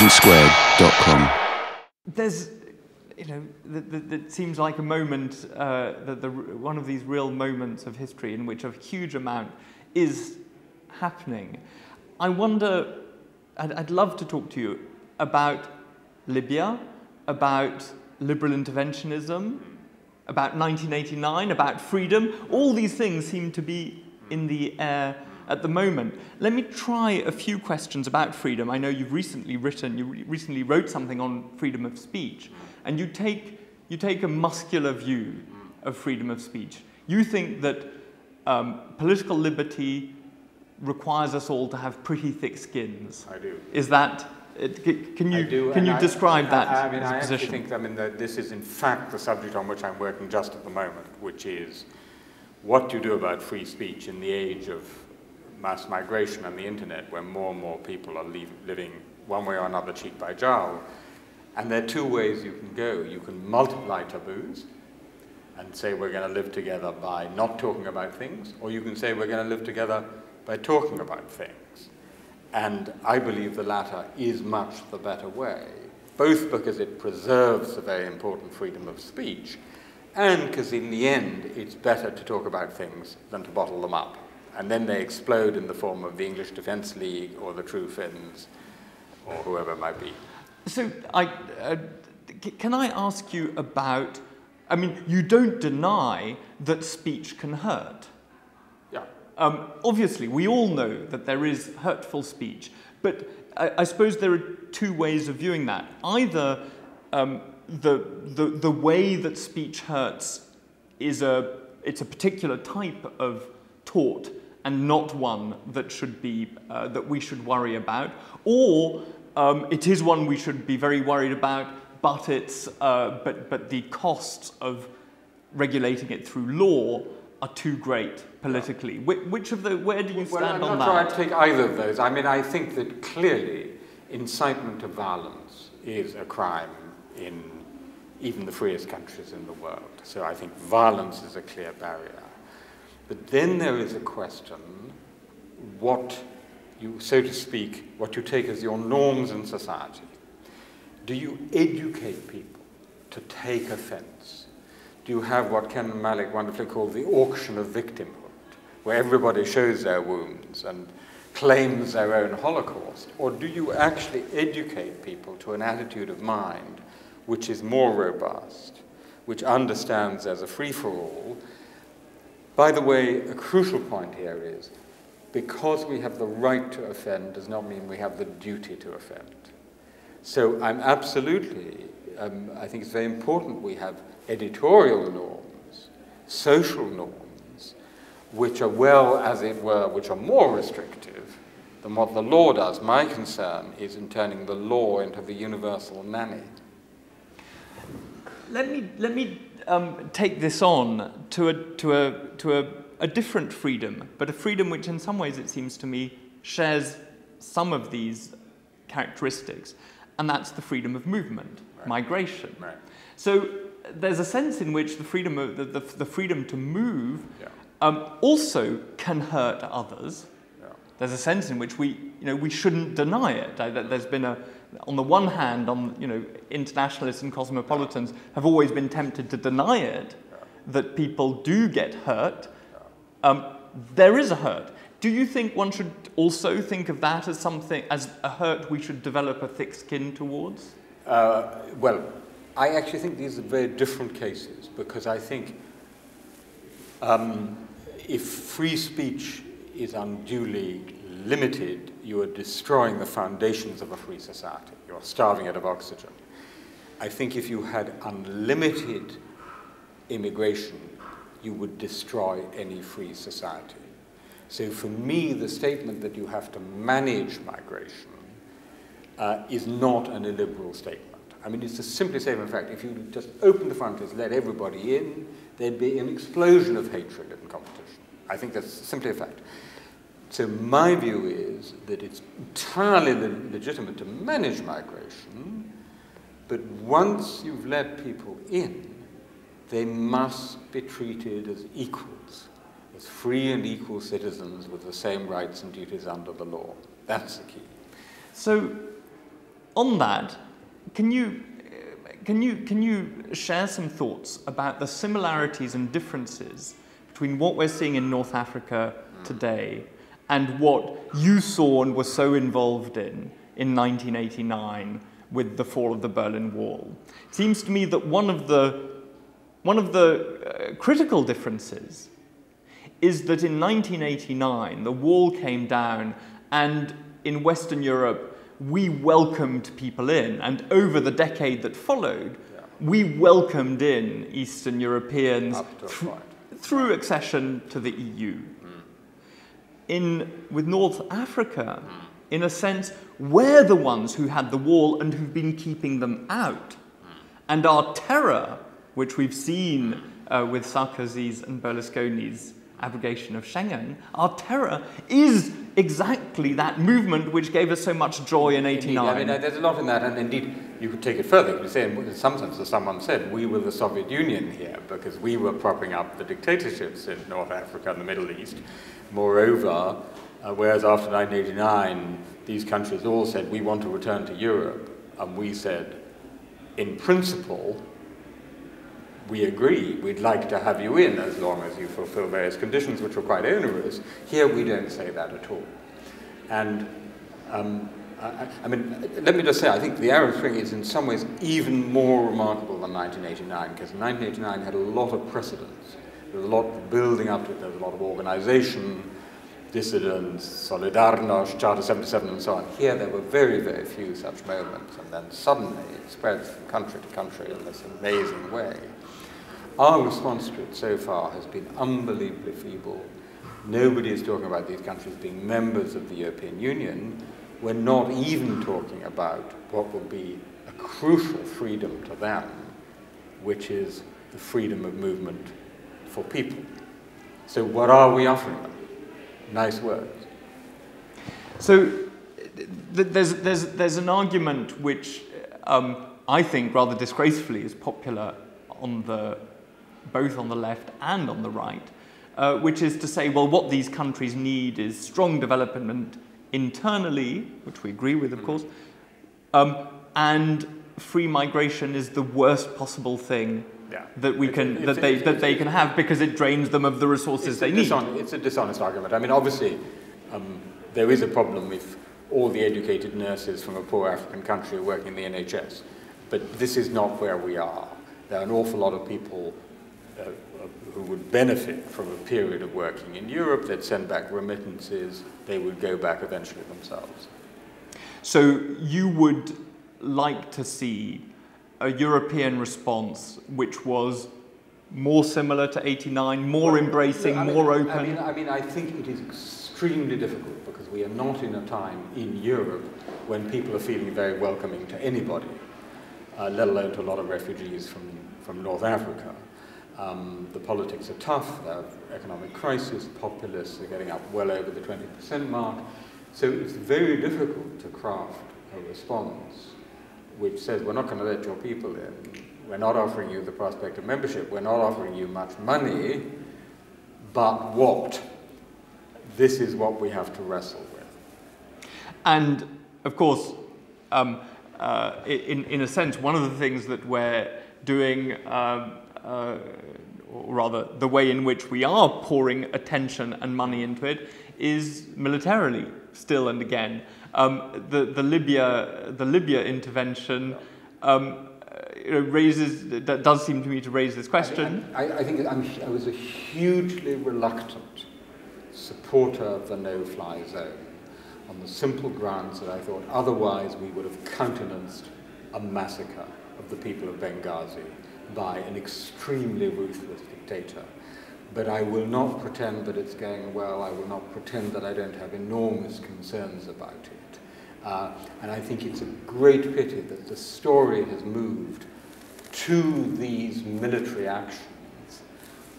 intelligencesquared.com. There's, you know, that seems like a moment, one of these real moments of history in which a huge amount is happening. I wonder, I'd love to talk to you about Libya, about liberal interventionism, about 1989, about freedom. All these things seem to be in the air at the moment. Let me try a few questions about freedom. I know you've recently wrote something on freedom of speech, and you take a muscular view of freedom of speech. You think that political liberty requires us all to have pretty thick skins. I do. Is that? Can you describe that? I actually think that this is in fact the subject on which I'm working just at the moment, which is what do you do about free speech in the age of mass migration and the internet, where more and more people are living one way or another cheek by jowl. And there are two ways you can go. You can multiply taboos and say we're going to live together by not talking about things, or you can say we're going to live together by talking about things. And I believe the latter is much the better way, both because it preserves the very important freedom of speech, and because in the end it's better to talk about things than to bottle them up. And then they explode in the form of the English Defence League or the True Finns or whoever it might be. So can I ask you about, I mean, you don't deny that speech can hurt. Yeah. Obviously, we all know that there is hurtful speech, but I suppose there are two ways of viewing that. Either the way that speech hurts is it's a particular type of tort and not one that should be that we should worry about, or it is one we should be very worried about, but it's but the costs of regulating it through law are too great politically. Which of the, where do you stand on that? I'm not sure I'd take either of those. I mean, I think that clearly incitement to violence is a crime in even the freest countries in the world. So I think violence is a clear barrier. But then there is a question, what you, so to speak, what you take as your norms in society. Do you educate people to take offense? Do you have what Ken Malick wonderfully called the auction of victimhood, where everybody shows their wounds and claims their own Holocaust? Or do you actually educate people to an attitude of mind which is more robust, which understands there's a free-for-all? By the way, a crucial point here is, because we have the right to offend does not mean we have the duty to offend. So I'm absolutely, I think it's very important we have editorial norms, social norms, which are, well, as it were, which are more restrictive than what the law does. My concern is in turning the law into the universal nanny. Let me take this on to a different freedom, but a freedom which in some ways it seems to me shares some of these characteristics, and that's the freedom of movement, right. Migration. Right. So there's a sense in which the freedom of the freedom to move yeah. Also can hurt others. Yeah. There's a sense in which we shouldn't deny it. There's been on the one hand, internationalists and cosmopolitans have always been tempted to deny it, that people do get hurt. There is a hurt. Do you think one should also think of that as something, as a hurt we should develop a thick skin towards? Well, I actually think these are very different cases, because I think if free speech is unduly limited, you are destroying the foundations of a free society. You're starving it of oxygen. I think if you had unlimited immigration, you would destroy any free society. So for me, the statement that you have to manage migration is not an illiberal statement. I mean, it's a simply statement of fact. If you just open the frontiers, let everybody in, there'd be an explosion of hatred and competition. I think that's simply a fact. So my view is that it's entirely legitimate to manage migration, but once you've let people in, they must be treated as equals, as free and equal citizens with the same rights and duties under the law. That's the key. So on that, can you share some thoughts about the similarities and differences between what we're seeing in North Africa today and what you saw and were so involved in 1989 with the fall of the Berlin Wall? It seems to me that one of the critical differences is that in 1989 the wall came down, and in Western Europe we welcomed people in, and over the decade that followed, we welcomed in Eastern Europeans through accession to the EU. With North Africa, in a sense, we're the ones who had the wall and who've been keeping them out. And our terror, which we've seen with Sarkozy's and Berlusconi's abrogation of Schengen, our terror is exactly that movement which gave us so much joy in '89. I mean, there's a lot in that, and indeed, you could take it further. You could say, in some sense, as someone said, we were the Soviet Union here, because we were propping up the dictatorships in North Africa and the Middle East. Moreover, whereas after 1989, these countries all said, we want to return to Europe, and we said, in principle, we agree, we'd like to have you in as long as you fulfill various conditions which were quite onerous. Here we don't say that at all. And I mean, let me just say, I think the Arab Spring is in some ways even more remarkable than 1989, because 1989 had a lot of precedents. There was a lot of building up to it, there was a lot of organization, dissidents, Solidarność, Charter 77 and so on. Here there were very, very few such moments, and then suddenly it spreads from country to country in this amazing way. Our response to it so far has been unbelievably feeble. Nobody is talking about these countries being members of the European Union. We're not even talking about what will be a crucial freedom to them, which is the freedom of movement for people. So what are we offering them? Nice words. So there's an argument which I think rather disgracefully is popular on both on the left and on the right, which is to say, well, what these countries need is strong development internally, which we agree with, of course, and free migration is the worst possible thing that they can have, because it drains them of the resources they need. It's a dishonest argument. I mean, obviously, there is a problem if all the educated nurses from a poor African country are working in the NHS, but this is not where we are. There are an awful lot of people who would benefit from a period of working in Europe. They'd send back remittances. They would go back eventually themselves. So you would like to see a European response which was more similar to '89, more embracing, more open? I mean, I think it is extremely difficult, because we are not in a time in Europe when people are feeling very welcoming to anybody, let alone to a lot of refugees from North Africa. The politics are tough, there's economic crisis, populists are getting up well over the 20% mark, so it's very difficult to craft a response which says, we're not going to let your people in, we're not offering you the prospect of membership, we're not offering you much money, but what? This is what we have to wrestle with. And, of course, in a sense, one of the things that we're doing, or rather the way in which we are pouring attention and money into it, is militarily, still and again. The Libya intervention does seem to me to raise this question. I think I was a hugely reluctant supporter of the no-fly zone, on the simple grounds that I thought otherwise we would have countenanced a massacre of the people of Benghazi by an extremely ruthless dictator. But I will not pretend that it's going well. I will not pretend that I don't have enormous concerns about it. And I think it's a great pity that the story has moved to these military actions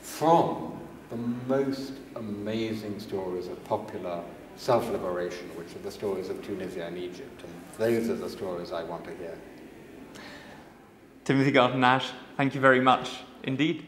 from the most amazing stories of popular self-liberation, which are the stories of Tunisia and Egypt. And those are the stories I want to hear. Timothy Garton Ash, thank you very much indeed.